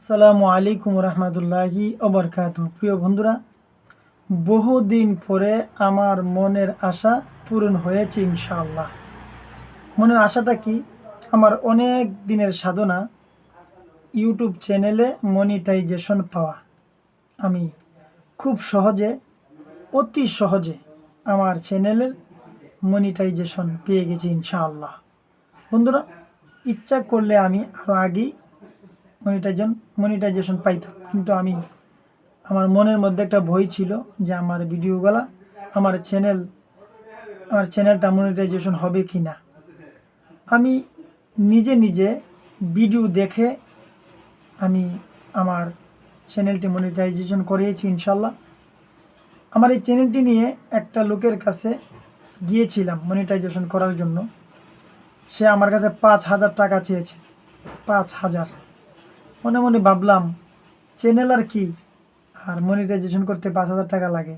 আসসালামু আলাইকুম রহমতুল্লাহি ওবরকাত। প্রিয় বন্ধুরা, বহুদিন পরে আমার মনের আশা পূরণ হয়েছে ইনশাআল্লাহ। মনের আশাটা কি? আমার অনেক দিনের সাধনা, ইউটিউব চ্যানেলে মনিটাইজেশন পাওয়া। আমি খুব সহজে, অতি সহজে আমার চ্যানেলের মনিটাইজেশন পেয়ে গেছি ইনশাআল্লাহ। বন্ধুরা, ইচ্ছা করলে আমি আরও আগেই মনিটাইজেশন পাইতাম, কিন্তু আমার মনের মধ্যে একটা ভয় ছিল যে আমার ভিডিওগুলা আমার চ্যানেলটা মনিটাইজেশন হবে কি না। আমি নিজে নিজে ভিডিও দেখে আমি আমার চ্যানেলটি মনিটাইজেশন করিয়েছি ইনশাল্লাহ। আমার এই চ্যানেলটি নিয়ে একটা লোকের কাছে গিয়েছিলাম মনিটাইজেশন করার জন্য। সে আমার কাছে 5,000 টাকা চেয়েছে। 5,000। মনে মনে ভাবলাম, চ্যানেল আর কি, আর মনিটাইজেশন করতে 5,000 টাকা লাগে,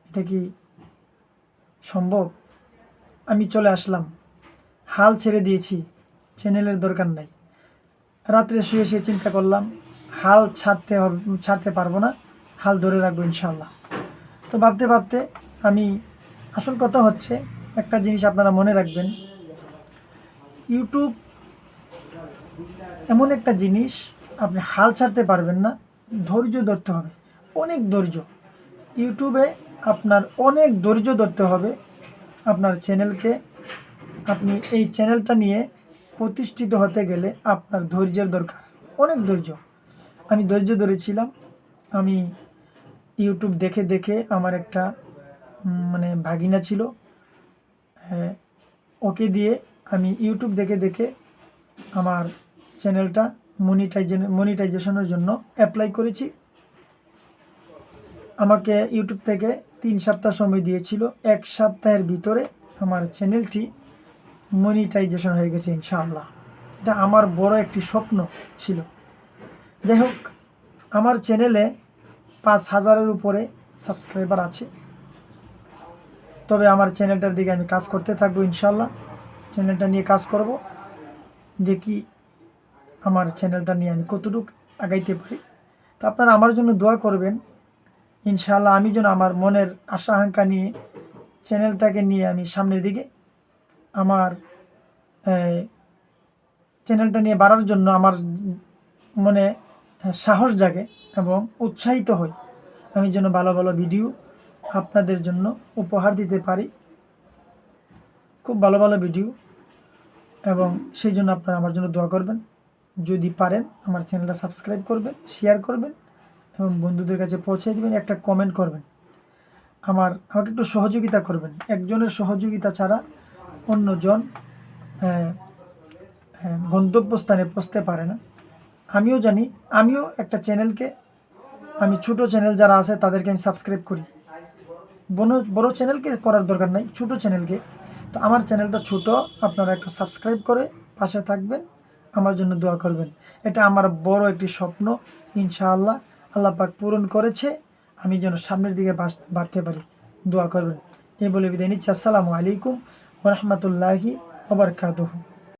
এটা কি সম্ভব? আমি চলে আসলাম, হাল ছেড়ে দিয়েছি, চ্যানেলের দরকার নাই। রাত্রে শুয়ে শুয়ে চিন্তা করলাম, হাল ছাড়তে পারবো না, হাল ধরে রাখবো ইনশাল্লাহ। তো ভাবতে ভাবতে আমি, আসল কথা হচ্ছে একটা জিনিস আপনারা মনে রাখবেন, ইউটিউব এমন একটা জিনিস, আপনি হাল ছাড়তে পারবেন না, ধৈর্য ধরতে হবে, অনেক ধৈর্য। ইউটিউবে আপনার অনেক ধৈর্য ধরতে হবে। আপনার চ্যানেলকে, আপনি এই চ্যানেলটা নিয়ে প্রতিষ্ঠিত হতে গেলে আপনার ধৈর্যের দরকার, অনেক ধৈর্য। আমি ধৈর্য ধরেছিলাম। আমি ইউটিউব দেখে দেখে, আমার একটা ভাগিনা ছিল, ওকে দিয়ে আমি ইউটিউব দেখে দেখে আমার চ্যানেলটা মনিটাইজেশনের জন্য অ্যাপ্লাই করেছি। আমাকে ইউটিউব থেকে 3 সপ্তাহ সময় দিয়েছিল। 1 সপ্তাহের ভিতরে আমার চ্যানেলটি মনিটাইজেশন হয়ে গেছে ইনশাআল্লাহ। এটা আমার বড় একটি স্বপ্ন ছিল। যাই হোক, আমার চ্যানেলে 5,000-এর উপরে সাবস্ক্রাইবার আছে। তবে আমার চ্যানেলটার দিকে আমি কাজ করতে থাকবো ইনশাআল্লাহ। চ্যানেলটা নিয়ে কাজ করব, দেখি আমার চ্যানেলটা নিয়ে আমি কতটুকু আগাইতে পারি। তো আপনারা আমার জন্য দোয়া করবেন ইনশাআল্লাহ, আমি যেন আমার মনের আশা আকাঙ্ক্ষা নিয়ে চ্যানেলটাকে নিয়ে আমি সামনের দিকে, আমার চ্যানেলটা নিয়ে বাড়ার জন্য আমার মনে সাহস জাগে এবং উৎসাহিত হই। আমি যেন ভালো ভালো ভিডিও আপনাদের জন্য উপহার দিতে পারি, খুব ভালো ভালো ভিডিও। এবং সেই জন্য আপনারা আমার জন্য দোয়া করবেন। যদি পারেন আমার চ্যানেলটা সাবস্ক্রাইব করবেন, শেয়ার করবেন এবং বন্ধুদের কাছে পৌঁছে দিবেন। একটা কমেন্ট করবেন, আমাকে একটু সহযোগিতা করবেন। একজনের সহযোগিতা ছাড়া অন্যজন গন্তব্যস্থানে পৌঁছতে পারে না। আমিও জানি, আমিও একটা চ্যানেলকে, আমি ছোটো চ্যানেল যারা আছে তাদেরকে আমি সাবস্ক্রাইব করি। বড় চ্যানেলকে করার দরকার নাই, ছোটো চ্যানেলকে। তো আমার চ্যানেলটা ছোট, আপনারা একটু সাবস্ক্রাইব করে পাশে থাকবেন, আমার জন্য দোয়া করবেন। এটা আমার বড় একটি স্বপ্ন, ইনশাআল্লাহ আল্লাহ পাক পূরণ করেছে। আমি যেন সামনের দিকে বাড়তে পারি, দোয়া করবেন। এই বলে বিদায় নিচ্ছি। আসসালামু আলাইকুম ওয়া রাহমাতুল্লাহি ওয়া বারাকাতুহু।